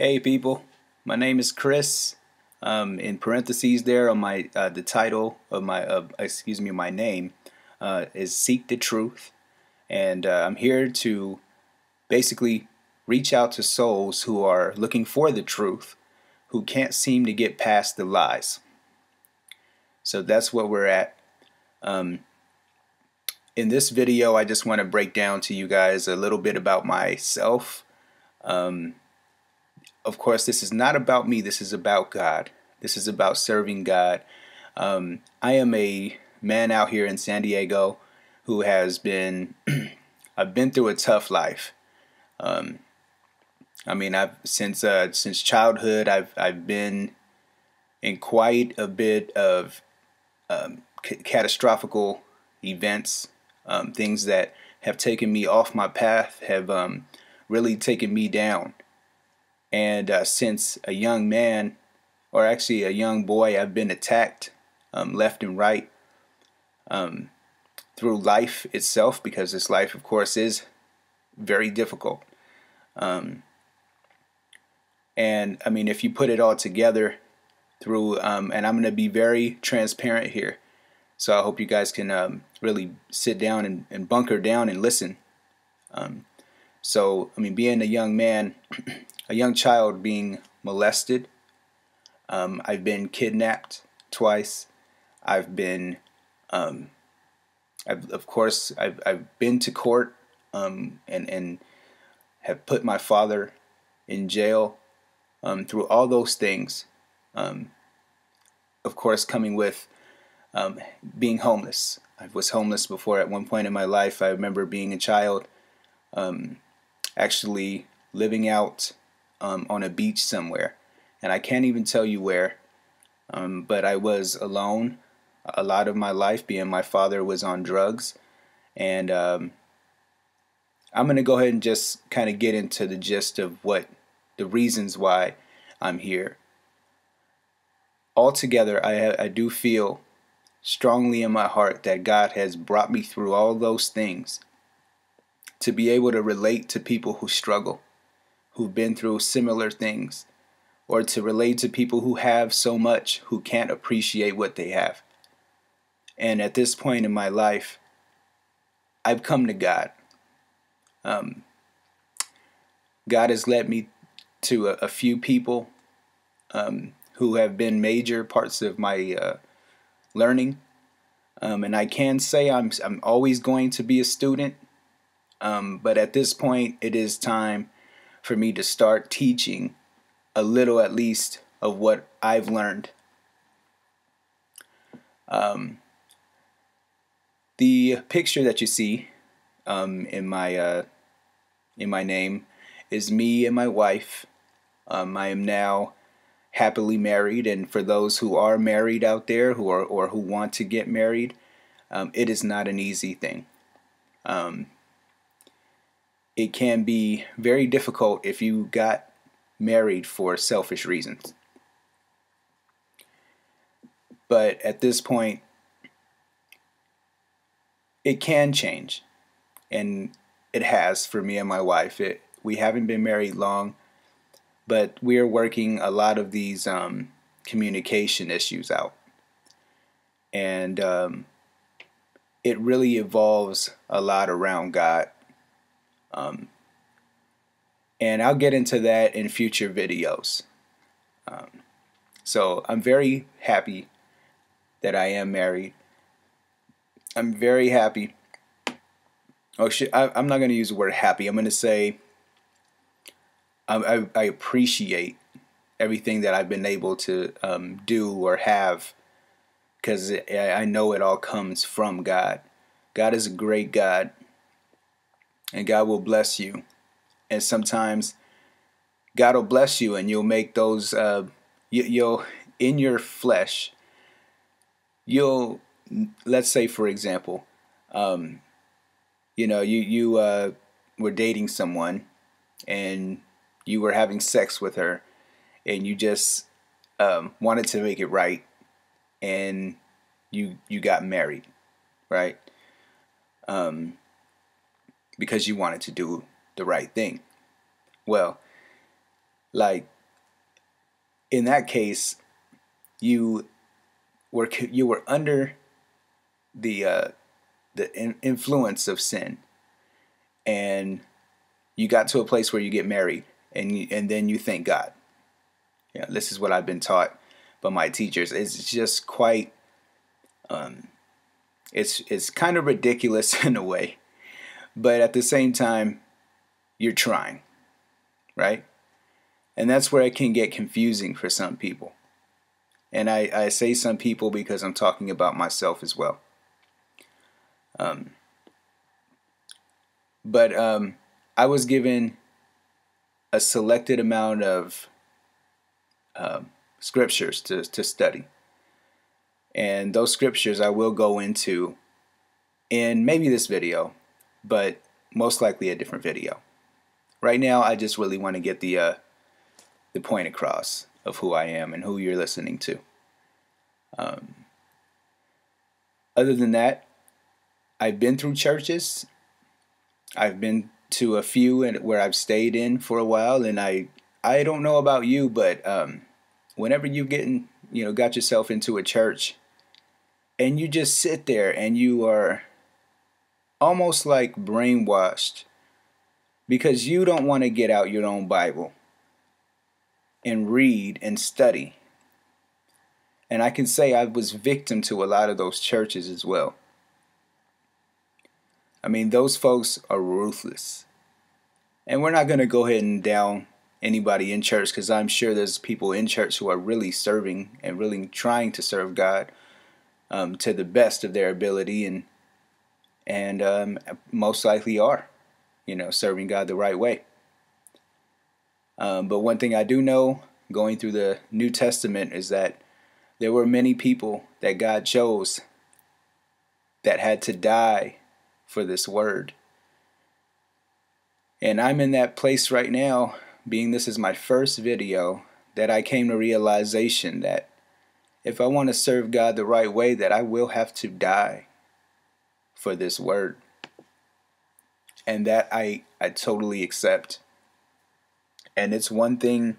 Hey people, my name is Chris. In parentheses there on my the title of my name is Seek the Truth, and I'm here to basically reach out to souls who are looking for the truth, who can't seem to get past the lies. So that's what we're at. Um, in this video, I just want to break down to you guys a little bit about myself. Of course, this is not about me. This is about God. This is about serving God. I am a man out here in San Diego who has been, I've been through a tough life. I've since childhood, I've been in quite a bit of catastrophic events, things that have taken me off my path, have really taken me down. And since a young man, or actually a young boy, I've been attacked left and right through life itself, because this life, of course, is very difficult. And I mean, if you put it all together through, and I'm going to be very transparent here, so I hope you guys can really sit down and bunker down and listen. Being a young man, a young child being molested, I've been kidnapped twice. I've been, I've been to court, and have put my father in jail. Through all those things, of course, coming with being homeless. I was homeless before at one point in my life. I remember being a child, actually living out on a beach somewhere, and I can't even tell you where, but I was alone a lot of my life, being my father was on drugs. And I'm going to go ahead and just kind of get into the gist of what the reasons why I'm here. Altogether, I do feel strongly in my heart that God has brought me through all those things to be able to relate to people who struggle, who've been through similar things, or to relate to people who have so much, who can't appreciate what they have. And at this point in my life, I've come to God. God has led me to a few people who have been major parts of my learning. And I can say I'm always going to be a student, but at this point it is time for me to start teaching a little, at least, of what I've learned. The picture that you see in my name is me and my wife. I am now happily married, and for those who are married out there, or who want to get married, it is not an easy thing. It can be very difficult if you got married for selfish reasons. But at this point, it can change, and it has for me and my wife. We haven't been married long, but we're working a lot of these communication issues out. And it really evolves a lot around God. And I'll get into that in future videos. So I'm very happy that I am married. I'm very happy. I'm not going to use the word happy. I'm going to say I appreciate everything that I've been able to do or have, because I know it all comes from God. God is a great God, and God will bless you. And sometimes God will bless you, and you'll make those, you'll, in your flesh, let's say, for example, you were dating someone, and you were having sex with her, and you just wanted to make it right, and you got married, right? Because you wanted to do the right thing. Well, Like in that case, you you were under the influence of sin, and you got to a place where you get married, and then you thank God. Yeah, this is what I've been taught by my teachers. It's just quite it's kind of ridiculous in a way, but at the same time, you're trying, right? And that's where it can get confusing for some people. And I say some people because I'm talking about myself as well. But I was given a selected amount of scriptures to study. And those scriptures I will go into in maybe this video, but most likely a different video. Right now, I just really want to get the point across of who I am and who you're listening to. Other than that, I've been through churches. I've been to a few where I've stayed in for a while, and I don't know about you, but whenever got yourself into a church, and you just sit there and you are almost like brainwashed because you don't want to get out your own Bible and read and study. And I can say I was victim to a lot of those churches as well. I mean, those folks are ruthless. And we're not going to go ahead and down anybody in church, because I'm sure there's people in church who are really serving and really trying to serve God to the best of their ability, and most likely are, serving God the right way. But one thing I do know, going through the New Testament, is that there were many people that God chose that had to die for this word. And I'm in that place right now, being this is my first video, that I came to realization that if I want to serve God the right way, that I will have to die for this word. And that I totally accept. And it's one thing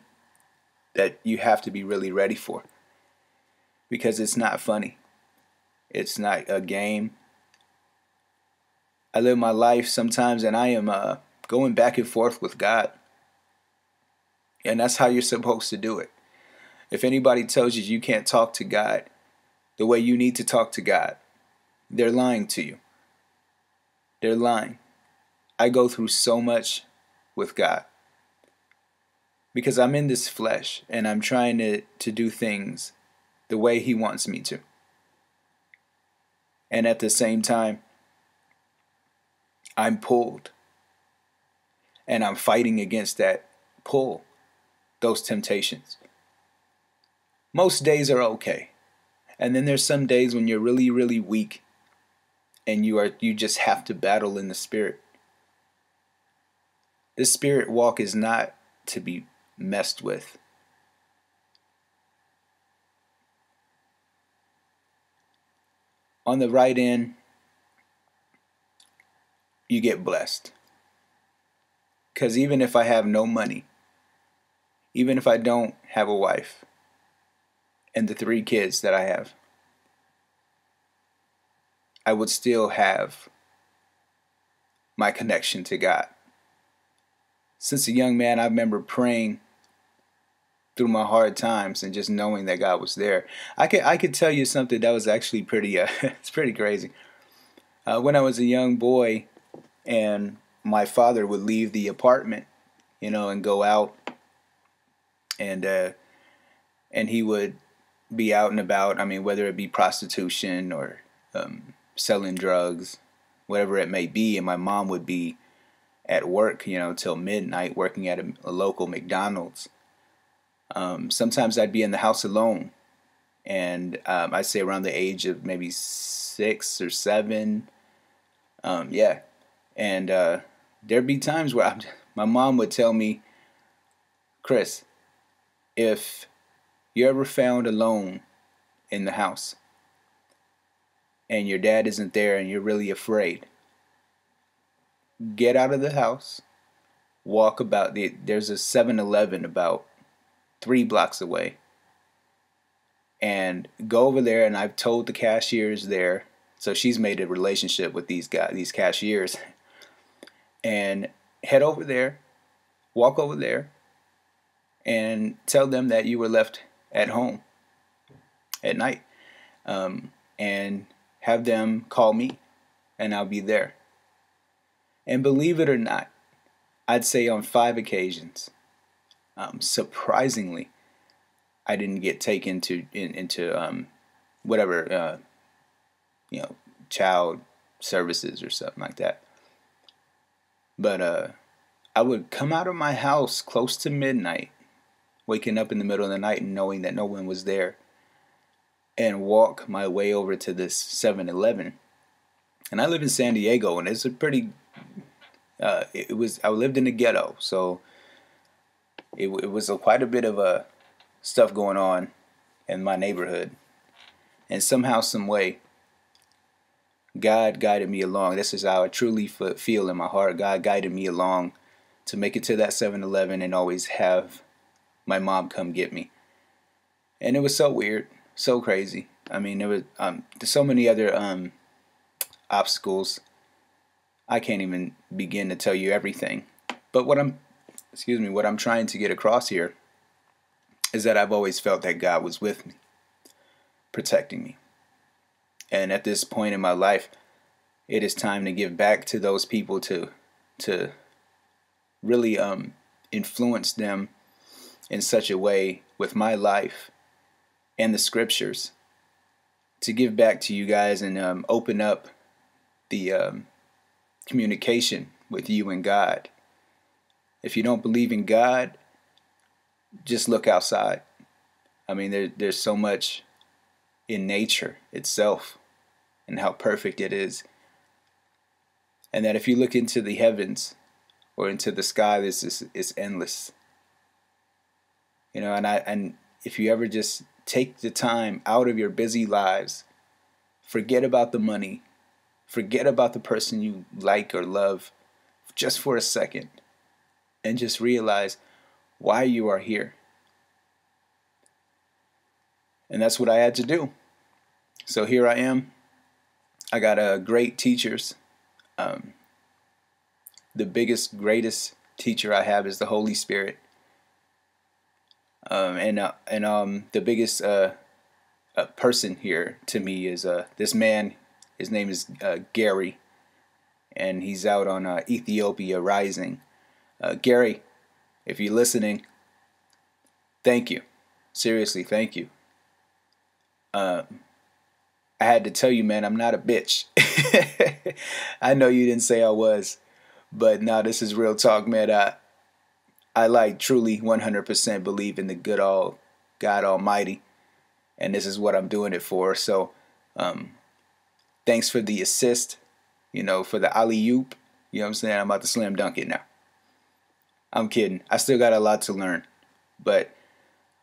that you have to be really ready for, because it's not funny. It's not a game. I live my life sometimes, and I am going back and forth with God. And that's how you're supposed to do it. If anybody tells you you can't talk to God the way you need to talk to God, they're lying to you. They're lying. I go through so much with God because I'm in this flesh, and I'm trying to do things the way He wants me to. And at the same time, I'm pulled, and I'm fighting against that pull, those temptations. Most days are okay. And then there's some days when you're really, really weak, and you just have to battle in the spirit. This spirit walk is not to be messed with. On the right end, you get blessed. Because even if I have no money, even if I don't have a wife and the 3 kids that I have, I would still have my connection to God. Since a young man, I remember praying through my hard times and just knowing that God was there. I could tell you something that was actually pretty it's pretty crazy. When I was a young boy, and my father would leave the apartment, and go out, and he would be out and about. I mean, whether it be prostitution or selling drugs, whatever it may be. And my mom would be at work, till midnight, working at a local McDonald's. Sometimes I'd be in the house alone, and I'd say around the age of maybe 6 or 7. Yeah, and there'd be times where my mom would tell me, Chris, if you're ever found alone in the house and your dad isn't there and you're really afraid, get out of the house, walk about there's a 7-Eleven about 3 blocks away, and go over there. And I've told the cashiers there, so she's made a relationship with these cashiers, and head over there, walk over there, and tell them that you were left at home at night, and have them call me, and I'll be there. And believe it or not, I'd say on 5 occasions, surprisingly, I didn't get taken into whatever child services or something like that. But I would come out of my house close to midnight, waking up in the middle of the night and knowing that no one was there, and walk my way over to this 7-Eleven. And I live in San Diego, and it's a pretty I lived in the ghetto, so it was quite a bit of stuff going on in my neighborhood. And somehow, some way, God guided me along. This is how I truly feel in my heart. God guided me along to make it to that 7-Eleven and always have my mom come get me. And it was so weird, so crazy. I mean, there was there's so many other obstacles. I can't even begin to tell you everything. But what I'm trying to get across here is that I've always felt that God was with me, protecting me. And at this point in my life, it is time to give back to those people, to really influence them in such a way with my life and the scriptures, to give back to you guys and open up the communication with you and God. If you don't believe in God, just look outside. I mean, there's so much in nature itself and how perfect it is. And that if you look into the heavens or into the sky, it's endless. And if you ever just take the time out of your busy lives, forget about the money, forget about the person you like or love just for a second, and just realize why you are here. And that's what I had to do. So here I am. I got great teachers. The greatest teacher I have is the Holy Spirit. The biggest person here to me is this man. His name is Gary, and he's out on Ethiopia Rising. Gary, if you're listening, thank you. Seriously, thank you. I had to tell you, man, I'm not a bitch. I know you didn't say I was, but no, this is real talk, man. I truly 100% believe in the good God Almighty, and this is what I'm doing it for. So, thanks for the assist, for the alley-oop. You know what I'm saying? I'm about to slam dunk it now. I'm kidding. I still got a lot to learn. But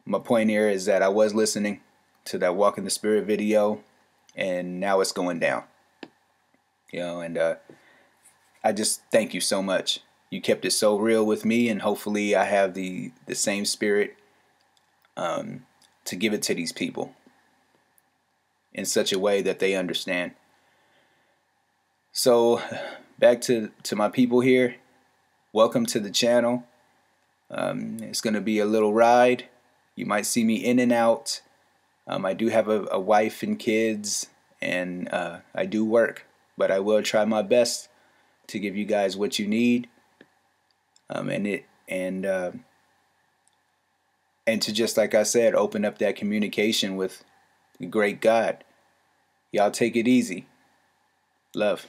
my point here is that I was listening to that Walk in the Spirit video, and now it's going down. And I just thank you so much. You kept it so real with me, and hopefully I have the same spirit to give it to these people in such a way that they understand. So back to my people here. Welcome to the channel. It's going to be a little ride. You might see me in and out. I do have a wife and kids, and I do work, but I will try my best to give you guys what you need. And to, just like I said, open up that communication with the great God. Y'all take it easy. Love.